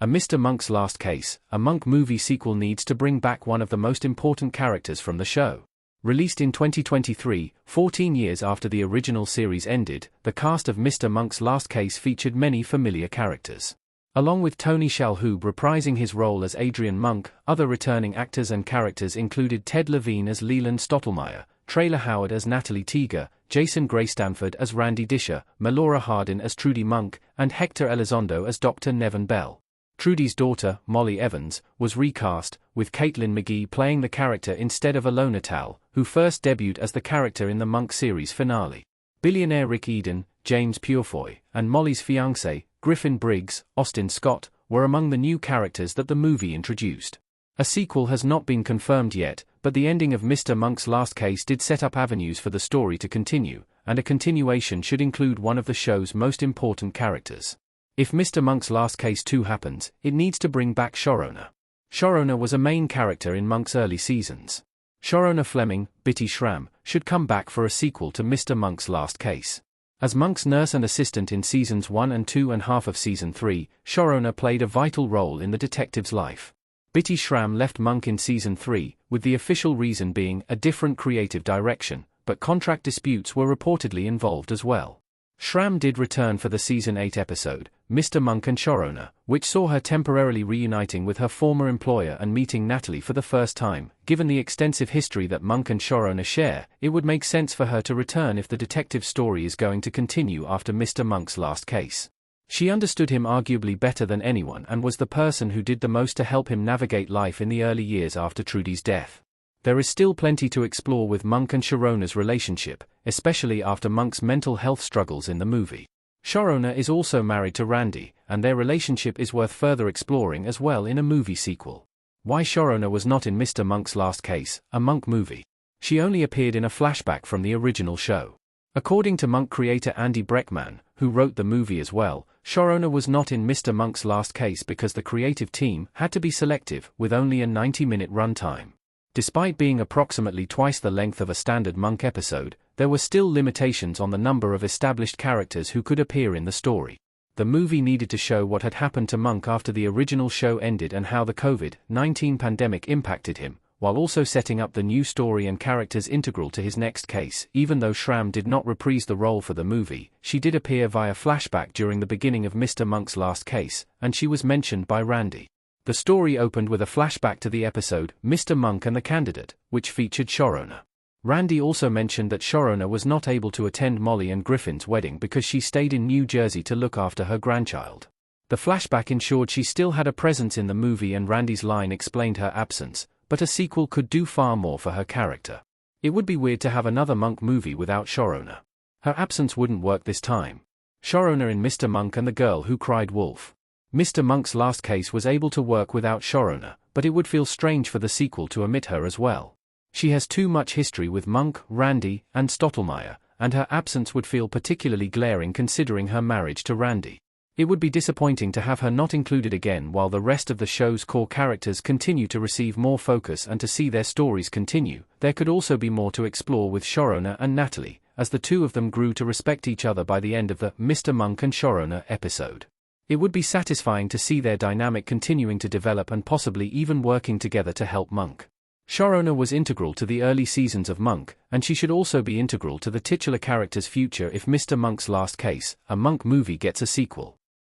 A Mr. Monk's Last Case, a Monk movie sequel needs to bring back one of the most important characters from the show. Released in 2023, 14 years after the original series ended, the cast of Mr. Monk's Last Case featured many familiar characters. Along with Tony Shalhoub reprising his role as Adrian Monk, other returning actors and characters included Ted Levine as Leland Stottlemyre, Trailer Howard as Natalie Teager, Jason Gray Stanford as Randy Disher, Melora Hardin as Trudy Monk, and Hector Elizondo as Dr. Nevin Bell. Trudy's daughter, Molly Evans, was recast, with Caitlin McGee playing the character instead of Alona Tal, who first debuted as the character in the Monk series finale. Billionaire Rick Eden, James Purefoy, and Molly's fiancé, Griffin Briggs, Austin Scott, were among the new characters that the movie introduced. A sequel has not been confirmed yet, but the ending of Mr. Monk's Last Case did set up avenues for the story to continue, and a continuation should include one of the show's most important characters. If Mr. Monk's Last Case 2 happens, it needs to bring back showrunner. Showrunner was a main character in Monk's early seasons. Showrunner Fleming, Bitty Schramm, should come back for a sequel to Mr. Monk's Last Case. As Monk's nurse and assistant in seasons 1 and 2 and half of season 3, showrunner played a vital role in the detective's life. Bitty Schramm left Monk in season 3, with the official reason being a different creative direction, but contract disputes were reportedly involved as well. Schramm did return for the season 8 episode, Mr. Monk and Showrunner, which saw her temporarily reuniting with her former employer and meeting Natalie for the first time. Given the extensive history that Monk and Showrunner share, it would make sense for her to return if the detective story is going to continue after Mr. Monk's Last Case. She understood him arguably better than anyone and was the person who did the most to help him navigate life in the early years after Trudy's death. There is still plenty to explore with Monk and Showrunner's relationship, especially after Monk's mental health struggles in the movie. Showrunner is also married to Randy, and their relationship is worth further exploring as well in a movie sequel. Why Showrunner was not in Mr. Monk's Last Case, a Monk movie. She only appeared in a flashback from the original show. According to Monk creator Andy Breckman, who wrote the movie as well, Showrunner was not in Mr. Monk's Last Case because the creative team had to be selective, with only a 90-minute runtime. Despite being approximately twice the length of a standard Monk episode, there were still limitations on the number of established characters who could appear in the story. The movie needed to show what had happened to Monk after the original show ended and how the COVID-19 pandemic impacted him, while also setting up the new story and characters integral to his next case. Even though Schramm did not reprise the role for the movie, she did appear via flashback during the beginning of Mr. Monk's Last Case, and she was mentioned by Randy. The story opened with a flashback to the episode, Mr. Monk and the Candidate, which featured Showrunner. Randy also mentioned that Showrunner was not able to attend Molly and Griffin's wedding because she stayed in New Jersey to look after her grandchild. The flashback ensured she still had a presence in the movie and Randy's line explained her absence, but a sequel could do far more for her character. It would be weird to have another Monk movie without Showrunner. Her absence wouldn't work this time. Showrunner in Mr. Monk and the Girl Who Cried Wolf. Mr. Monk's Last Case was able to work without Showrunner, but it would feel strange for the sequel to omit her as well. She has too much history with Monk, Randy, and Stottlemyre, and her absence would feel particularly glaring considering her marriage to Randy. It would be disappointing to have her not included again while the rest of the show's core characters continue to receive more focus and to see their stories continue. There could also be more to explore with Showrunner and Natalie, as the two of them grew to respect each other by the end of the Mr. Monk and Showrunner episode. It would be satisfying to see their dynamic continuing to develop and possibly even working together to help Monk. Showrunner was integral to the early seasons of Monk, and she should also be integral to the titular character's future if Mr. Monk's Last Case, a Monk movie, gets a sequel.